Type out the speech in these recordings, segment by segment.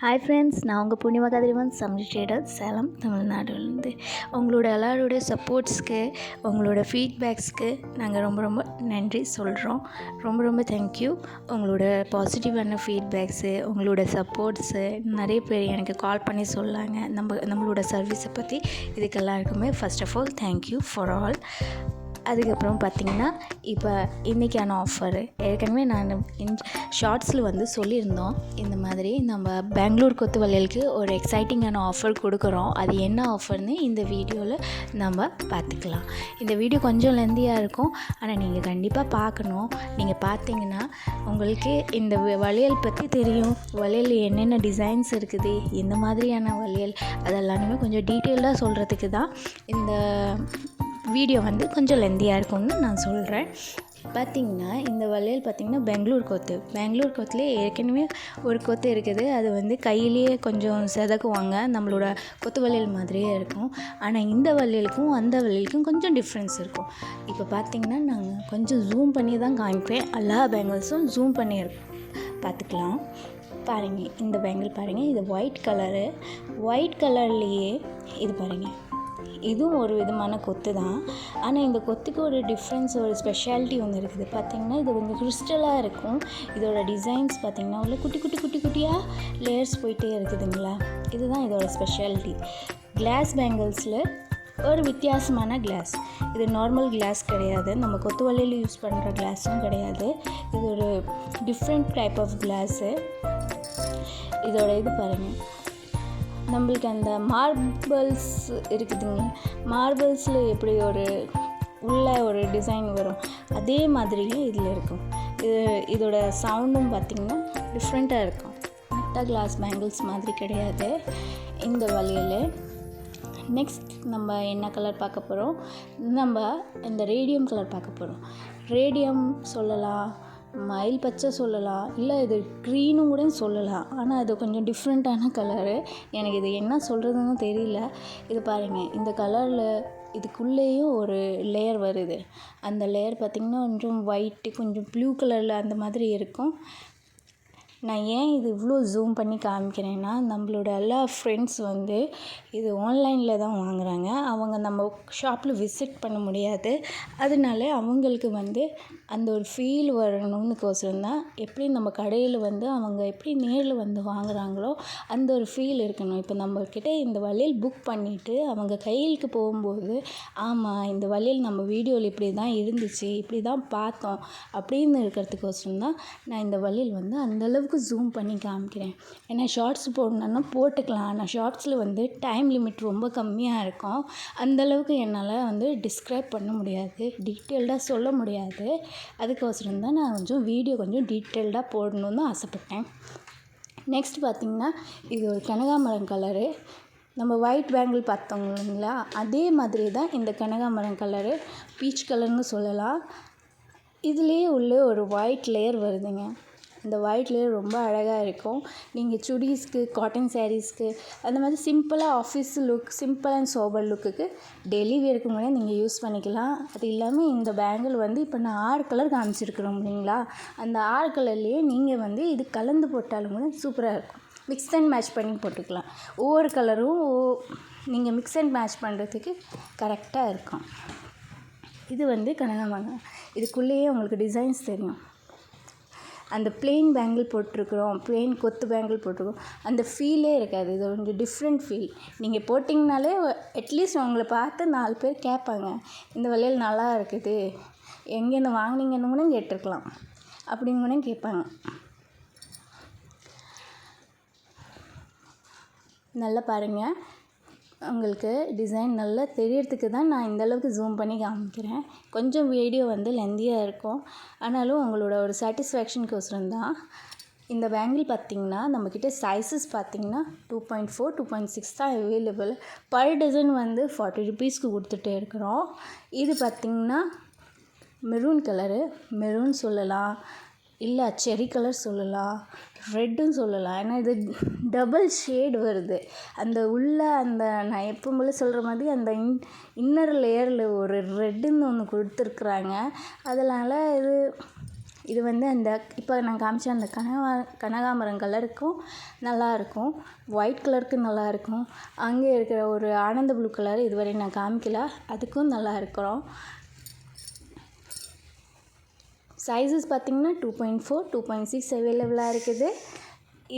Hi friends, நான் உங்கள் பூர்ணிமா கதிரவன், சமையல் ட்ரேடர், சேலம், தமிழ்நாடுலேருந்து. உங்களோட எல்லாருடைய சப்போர்ட்ஸ்க்கு, உங்களோட ஃபீட்பேக்ஸ்க்கு நாங்கள் ரொம்ப நன்றி சொல்கிறோம். ரொம்ப தேங்க்யூ. உங்களோட பாசிட்டிவான ஃபீட்பேக்ஸு, உங்களோட சப்போர்ட்ஸு நிறைய பேர் எனக்கு கால் பண்ணி சொல்லாங்க நம்மளோட சர்வீஸை பற்றி. இதுக்கு எல்லாருக்குமே first of all thank you for all. அதுக்கப்புறம் பார்த்திங்கன்னா, இப்போ இன்றைக்கான ஆஃபரு ஏற்கனவே நான் ஷார்ட்ஸில் சொல்லியிருந்தோம். இந்த மாதிரி நம்ம பெங்களூர் கொத்து வளையலுக்கு ஒரு எக்ஸைட்டிங்கான ஆஃபர் கொடுக்குறோம். அது என்ன ஆஃபர்னு இந்த வீடியோவில் நம்ம பார்த்துக்கலாம். இந்த வீடியோ கொஞ்சம் லெந்தியாக இருக்கும், ஆனால் நீங்கள் கண்டிப்பாக பார்க்கணும். நீங்கள் பார்த்தீங்கன்னா உங்களுக்கு இந்த வளையல் பற்றி தெரியும். வளையல் என்னென்ன டிசைன்ஸ் இருக்குது, இந்த மாதிரியான வளையல் அதெல்லாமே கொஞ்சம் டீட்டெயில்டாக சொல்கிறதுக்கு தான் இந்த வீடியோ கொஞ்சம் லெந்தியாக இருக்கும்னு நான் சொல்கிறேன். பார்த்திங்கன்னா, இந்த வளையல் பார்த்திங்கன்னா பெங்களூர் கொத்துலேயே ஏற்கனவே ஒரு கொத்து இருக்குது. அது கையிலேயே கொஞ்சம் செதுக்குவாங்க, நம்மளோட கொத்து வளையல் மாதிரியே இருக்கும். ஆனால் இந்த வளையலுக்கும் அந்த வளையலுக்கும் கொஞ்சம் டிஃப்ரென்ஸ் இருக்கும். இப்போ பார்த்திங்கன்னா, நாங்கள் கொஞ்சம் ஜூம் பண்ணி தான் காமிப்பேன். எல்லா பேங்கிள்ஸும் ஜூம் பண்ணி பார்த்துக்கலாம். பாருங்கள், இந்த பேங்கிள் பாருங்கள், இது ஒயிட் கலர்லேயே இது பாருங்கள். இதுவும் ஒரு விதமான கொத்து தான். ஆனால் இந்த கொத்துக்கு ஒரு டிஃப்ரென்ஸ், ஒரு ஸ்பெஷாலிட்டி ஒன்று இருக்குது. பார்த்திங்கன்னா, இது கிறிஸ்டலாக இருக்கும். இதோட டிசைன்ஸ் பார்த்திங்கன்னா உள்ள குட்டியாக லேயர்ஸ் போயிட்டே இருக்குதுங்களா. இதுதான் இதோட ஸ்பெஷாலிட்டி. கிளாஸ் பேங்கிள்ஸில் ஒரு வித்தியாசமான கிளாஸ். இது நார்மல் கிளாஸ் கிடையாது, நம்ம கொத்து வளையல் யூஸ் பண்ணுற கிளாஸும் கிடையாது. இது ஒரு டிஃப்ரெண்ட் டைப் ஆஃப் கிளாஸு. இதோட இது பாருங்கள், நம்மளுக்கு அந்த மார்பிள்ஸ் இருக்குதுங்க, மார்பிள்ஸில் எப்படி உள்ள ஒரு டிசைன் வரும், அதே மாதிரியும் இதில் இருக்கும். இதோட சவுண்டும் பார்த்திங்கன்னா டிஃப்ரெண்ட்டாக இருக்கும். மற்ற கிளாஸ் பேங்கிள்ஸ் மாதிரி கிடையாது இந்த வளையல். நெக்ஸ்ட் நம்ம என்ன கலர் பார்க்க போகிறோம், நம்ம இந்த ரேடியம் கலர் பார்க்க போகிறோம். ரேடியம் சொல்லலாம், மயில் பச்சை சொல்லலாம், இல்லை இது க்ரீனும் கூட சொல்லலாம். ஆனால் அது கொஞ்சம் டிஃப்ரெண்ட்டான கலரு. எனக்கு இது என்ன சொல்கிறதுன்னு தெரியல. இது பாருங்கள், இந்த கலரில் இதுக்குள்ளேயும் ஒரு லேயர் வருது. அந்த லேயர் பார்த்திங்கன்னா கொஞ்சம் ஒயிட்டு, கொஞ்சம் ப்ளூ கலரில் அந்த மாதிரி இருக்கும். நான் ஏன் இது இவ்வளோ ஜூம் பண்ணி காமிக்கிறேன்னா, நம்மளோட எல்லா ஃப்ரெண்ட்ஸ் இது ஆன்லைனில் தான் வாங்குகிறாங்க. அவங்க நம்ம ஷாப்பில் விசிட் பண்ண முடியாது. அதனால அவங்களுக்கு அந்த ஒரு ஃபீல் வரணும்னுக்கோசரம் தான். எப்படி நம்ம கடையில் அவங்க எப்படி நேரில் வாங்குகிறாங்களோ அந்த ஒரு ஃபீல் இருக்கணும். இப்போ நம்மக்கிட்ட இந்த வளையல் புக் பண்ணிவிட்டு அவங்க கையிலுக்கு போகும்போது, ஆமாம் இந்த வளையல் நம்ம வீடியோவில் இப்படி தான் இருந்துச்சு, இப்படி தான் பார்த்தோம் அப்படின்னு இருக்கிறதுக்கோசரம் தான் நான் இந்த வளையல் அந்தளவுக்கு ஜூம் பண்ணி காமிக்கிறேன். ஏன்னா ஷார்ட்ஸ் போடணுன்னா போட்டுக்கலாம், ஆனால் ஷார்ட்ஸில் டைம் லிமிட் ரொம்ப கம்மியாக இருக்கும். அந்தளவுக்கு என்னால் டிஸ்கிரைப் பண்ண முடியாது, டீட்டெயில்டாக சொல்ல முடியாது. அதுக்கோசரம் தான் நான் வீடியோ கொஞ்சம் டீட்டெயில்டாக போடணுன்னு ஆசைப்பட்டேன். நெக்ஸ்ட் பார்த்திங்கன்னா, இது ஒரு கனகாமரம் கலரு. நம்ம ஒயிட் பேங்கிள் பார்த்தோம் இல்லைங்களா, அதே மாதிரி தான் இந்த கனகாமரம் கலரு, பீச் கலர்னு சொல்லலாம். இதுலேயே உள்ள ஒரு ஒயிட் லேயர் வருதுங்க. இந்த ஒயிட் லேயர் ரொம்ப அழகாக இருக்கும். நீங்கள் சுடிஸ்க்கு, காட்டன் சாரீஸ்க்கு, அந்த மாதிரி சிம்பிளாக office look, simple and sober லுக்குக்கு டெய்லி வேருக்கு முன்னாடி நீங்கள் யூஸ் பண்ணிக்கலாம். அது இல்லாமல் இந்த பேங்கிள் இப்போ நான் 6 கலர் காமிச்சிருக்கிறோம் இல்லைங்களா, அந்த 6 கலர்லேயே நீங்கள் இது கலந்து போட்டாலும் கூட சூப்பராக இருக்கும். மிக்ஸ் அண்ட் மேட்ச் பண்ணி போட்டுக்கலாம். ஒவ்வொரு கலரும் நீங்கள் மிக்ஸ் அண்ட் மேட்ச் பண்ணுறதுக்கு கரெக்டாக இருக்கும். இது கனகாமரம். இதுக்குள்ளேயே உங்களுக்கு டிசைன்ஸ் தெரியும். அந்த பிளெயின் பேங்கிள் போட்டிருக்கிறோம், பிளெயின் கொத்து பேங்கிள் போட்டிருக்கோம், அந்த ஃபீலே இருக்காது. இது கொஞ்சம் டிஃப்ரெண்ட் ஃபீல். நீங்கள் போட்டிங்கனாலே அட்லீஸ்ட் உங்களை பார்த்து 4 பேர் கேட்பாங்க, இந்த வளையல் நல்லா இருக்குது, எங்கேருந்து வாங்கினீங்கன்னு கூட கேட்டிருக்கலாம், அப்படின்னு கூட கேட்பாங்க. நல்லா பாருங்கள், உங்களுக்கு டிசைன் நல்லா தெரியறதுக்கு தான் நான் இந்தளவுக்கு ஜூம் பண்ணி காமிக்கிறேன். கொஞ்சம் வீடியோ லெந்தியாக இருக்கும், ஆனாலும் உங்களோட ஒரு சாட்டிஸ்ஃபேக்ஷனுக்கோசரம் தான். இந்த பேங்கிள் பார்த்திங்கன்னா, நம்மக்கிட்ட சைஸஸ் பார்த்திங்கன்னா 2.4, 2.6 தான் அவைலபிள். பர் டசன் 40 ருபீஸ்க்கு கொடுத்துட்டே இருக்கிறோம். இது பார்த்திங்கன்னா மெரூன் கலரு, மெரூன் சொல்லலாம், இல்லை செரி கலர் சொல்லலாம், ரெட்டுன்னு சொல்லலாம். ஏன்னா இது டபுள் ஷேட் வருது. அந்த நான் எப்பவும் போல் சொல்கிற மாதிரி அந்த இன்னர் லேயரில் ஒரு ரெட்டுன்னு ஒன்று கொடுத்துருக்குறாங்க. அதனால் இது வந்து அந்த இப்போ நான் காமிச்ச அந்த கனகாமரம் கலருக்கும் நல்லாயிருக்கும், ஒயிட் கலருக்கு நல்லாயிருக்கும். அங்கே இருக்கிற ஒரு ஆனந்த ப்ளூ கலர் இதுவரை நான் காமிக்கல, அதுக்கும் நல்லா இருக்கிறோம். சைஸஸ் பார்த்திங்கன்னா 2.4 2.6 அவைலபிளாக இருக்குது.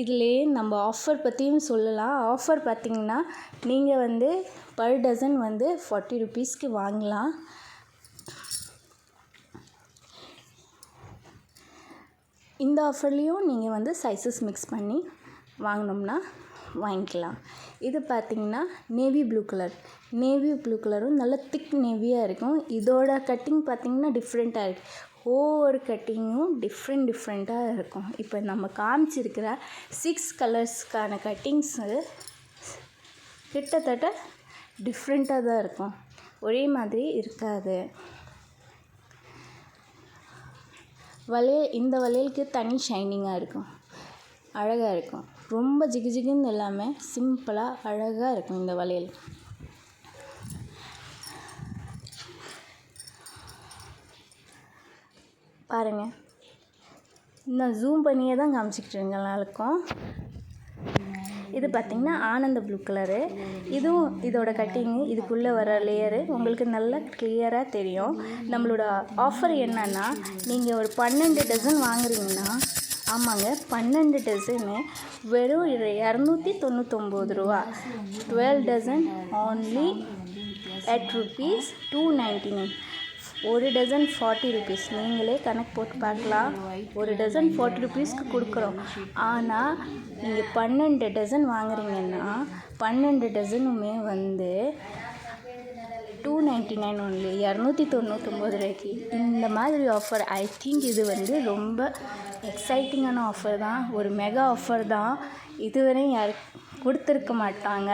இதுலேயே நம்ம ஆஃபர் பற்றியும் சொல்லலாம். ஆஃபர் பார்த்திங்கன்னா நீங்கள் வந்து பர் டசன் வந்து 40 ருபீஸ்க்கு வாங்கலாம். இந்த ஆஃபர்லேயும் நீங்கள் வந்து சைஸஸ் மிக்ஸ் பண்ணி வாங்கினோம்னா வாங்கிக்கலாம். இது பார்த்திங்கன்னா நேவி ப்ளூ கலரும் நல்ல திக் நேவியாக இருக்கும். இதோட கட்டிங் பார்த்திங்கன்னா டிஃப்ரெண்ட்டாக இருக்குது. ஒவ்வொரு கட்டிங்கும் டிஃப்ரெண்ட்டாக இருக்கும். இப்போ நம்ம காமிச்சிருக்கிற 6 கலர்ஸ்க்கான கட்டிங்ஸு கிட்டத்தட்ட டிஃப்ரெண்ட்டாக தான் இருக்கும், ஒரே மாதிரி இருக்காது. இந்த வளையலுக்கு தனி ஷைனிங்காக இருக்கும், அழகாக இருக்கும். ரொம்ப ஜிகுன்னு இல்லாமல் சிம்பிளாக அழகாக இருக்கும் இந்த வளையல். பாருங்கள், நான் ஜூம் பண்ணியே தான் காமிச்சிக்கிட்டு இருக்கேன். இது பார்த்திங்கன்னா ஆனந்த ப்ளூ கலரு. இதுவும் இதோட கட்டிங்கு இதுக்குள்ளே வர லேயரு உங்களுக்கு நல்லா கிளியராக தெரியும். நம்மளோட ஆஃபர் என்னன்னா, நீங்கள் ஒரு 12 டசன் வாங்குறீங்கன்னா, ஆமாங்க 12 டசனு வெறும் 299 ரூபா. 12 டசன் only at rupees 299. ஒரு டசன் 40 ருபீஸ். நீங்களே கணக்கு போட்டு பார்க்கலாம். ஒரு டசன் 40 ருபீஸ்க்கு கொடுக்குறோம். ஆனால் நீங்கள் 12 டசன் வாங்குறீங்கன்னா 12 டசனுமே வந்து 299 ஒன்லி, 299 ரூபாய்க்கு. இந்த மாதிரி ஆஃபர் ஐ திங்க் இது வந்து ரொம்ப எக்ஸைட்டிங்கான ஆஃபர் தான், ஒரு மெகா ஆஃபர் தான். இதுவரையும் யாரும் கொடுத்துருக்க மாட்டாங்க.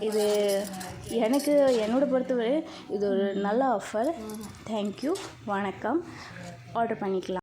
இது என்னோட பொறுத்தவரை இது ஒரு நல்ல ஆஃபர். தேங்க்யூ, வணக்கம். ஆர்டர் பண்ணிக்கலாம்.